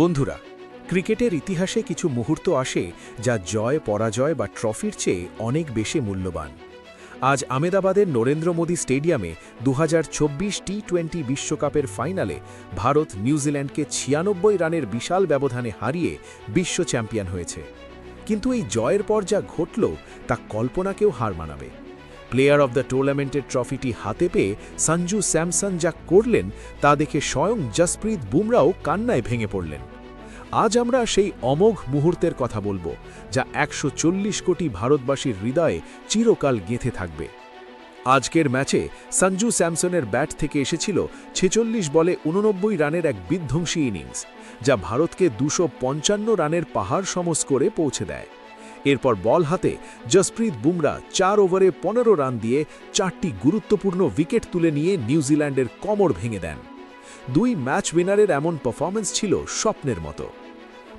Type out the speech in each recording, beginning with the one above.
বন্ধুরা, ক্রিকেটের ইতিহাসে কিছু মুহূর্ত আসে যা জয় পরাজয় বা ট্রফির চেয়ে অনেক বেশি মূল্যবান। আজ আমেদাবাদের নরেন্দ্র মোদী স্টেডিয়ামে 2024 টি-20 বিশ্বকাপের ফাইনালে ভারত নিউজিল্যান্ডকে 96 রানের বিশাল ব্যবধানে হারিয়ে বিশ্ব চ্যাম্পিয়ন হয়েছে। কিন্তু এই জয়ের পর যা ঘটল তা কল্পনাকেও হার মানাবে। প্লেয়ার অব দ্য টুর্নামেন্টের ট্রফিটি হাতে পেয়ে সঞ্জু স্যামসন যা করলেন তা দেখে স্বয়ং জসপ্রীত বুমরাও কান্নায় ভেঙে পড়লেন। আজ আমরা সেই অমোঘ মুহূর্তের কথা বলবো যা 140 কোটি ভারতবাসীর হৃদয়ে চিরকাল গেঁথে থাকবে। আজকের ম্যাচে সঞ্জু স্যামসনের ব্যাট থেকে এসেছিল 46 বলে 89 রানের এক বিধ্বংসী ইনিংস, যা ভারতকে 255 রানের পাহাড় সমস্কোরে পৌঁছে দেয়। এরপর বল হাতে জসপ্রীত বুমরা 4 ওভারে 15 রান দিয়ে 4টি গুরুত্বপূর্ণ উইকেট তুলে নিয়ে নিউজিল্যান্ডের কোমর ভেঙে দেন। 2 ম্যাচ উইনারের এমন পারফরম্যান্স ছিল স্বপ্নের মতো।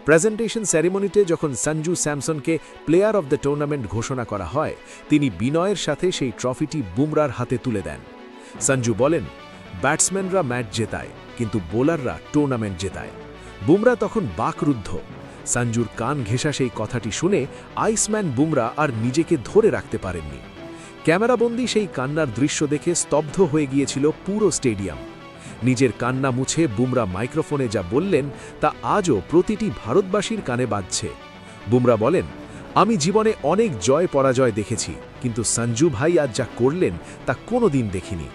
প্রেজেন্টেশন সেরিমনিতে যখন সঞ্জু স্যামসনকে প্লেয়ার অব দ্য টুর্নামেন্ট ঘোষণা করা হয়, তিনি বিনয়ের সাথে সেই ট্রফিটি বুমরার হাতে তুলে দেন। সঞ্জু বলেন, ব্যাটসম্যানরা ম্যাচ জেতায় কিন্তু বোলাররা টুর্নামেন্ট জেতায়। বুমরা তখন বাকরুদ্ধ। সঞ্জুর কান ঘেঁষা সেই কথাটি শুনে আইসম্যান বুমরা আর নিজেকে ধরে রাখতে পারেননি। ক্যামেরাবন্দি সেই কান্নার দৃশ্য দেখে স্তব্ধ হয়ে গিয়েছিল পুরো স্টেডিয়াম। নিজের কান্না মুছে বুমরা মাইক্রোফোনে যা বললেন তা আজও প্রতিটি ভারতবাসীর কানে বাজছে। বুমরা বলেন, আমি জীবনে অনেক জয় পরাজয় দেখেছি, কিন্তু সঞ্জু ভাই আজ যা করলেন তা কোনোদিন দেখিনি।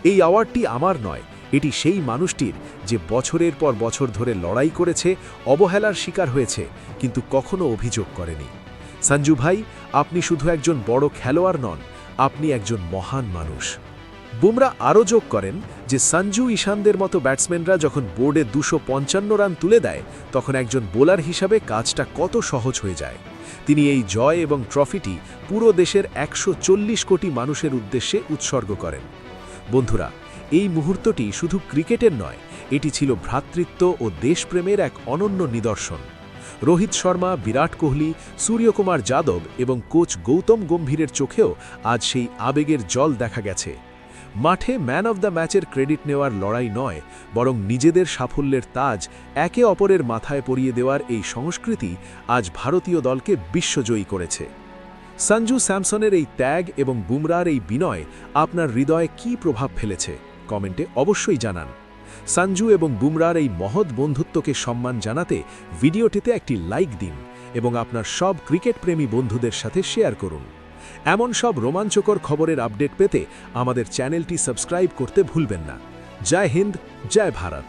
এই অ্যাওয়ার্ডটি আমার নয়, এটি সেই মানুষটির যে বছরের পর বছর ধরে লড়াই করেছে, অবহেলার শিকার হয়েছে, কিন্তু কখনো অভিযোগ করেনি। সঞ্জু ভাই, আপনি শুধু একজন বড় খেলোয়াড় নন, আপনি একজন মহান মানুষ। বুমরা আরও যোগ করেন যে সঞ্জু ঈশানদের মতো ব্যাটসম্যানরা যখন বোর্ডে 255 রান তুলে দেয়, তখন একজন বোলার হিসাবে কাজটা কত সহজ হয়ে যায়। তিনি এই জয় এবং ট্রফিটি পুরো দেশের 140 কোটি মানুষের উদ্দেশ্যে উৎসর্গ করেন। বন্ধুরা, এই মুহূর্তটি শুধু ক্রিকেটের নয়, এটি ছিল ভ্রাতৃত্ব ও দেশপ্রেমের এক অনন্য নিদর্শন। রোহিত শর্মা, বিরাট কোহলি, সূর্যকুমার যাদব এবং কোচ গৌতম গম্ভীরের চোখেও আজ সেই আবেগের জল দেখা গেছে। মাঠে ম্যান অব দ্য ম্যাচের ক্রেডিট নেওয়ার লড়াই নয়, বরং নিজেদের সাফল্যের তাজ একে অপরের মাথায় পরিয়ে দেওয়ার এই সংস্কৃতি আজ ভারতীয় দলকে বিশ্বজয়ী করেছে। সঞ্জু স্যামসনের এই ত্যাগ এবং বুমরার এই বিনয় আপনার হৃদয়ে কী প্রভাব ফেলেছে কমেন্টে অবশ্যই জানান। সঞ্জু এবং বুমরার এই মহৎ বন্ধুত্বকে সম্মান জানাতে ভিডিওটিতে একটি লাইক দিন এবং আপনার সব ক্রিকেট প্রেমী বন্ধুদের সাথে শেয়ার করুন। এমন সব রোমাঞ্চকর খবরের আপডেট পেতে আমাদের চ্যানেলটি সাবস্ক্রাইব করতে ভুলবেন না। জয় হিন্দ, জয় ভারত।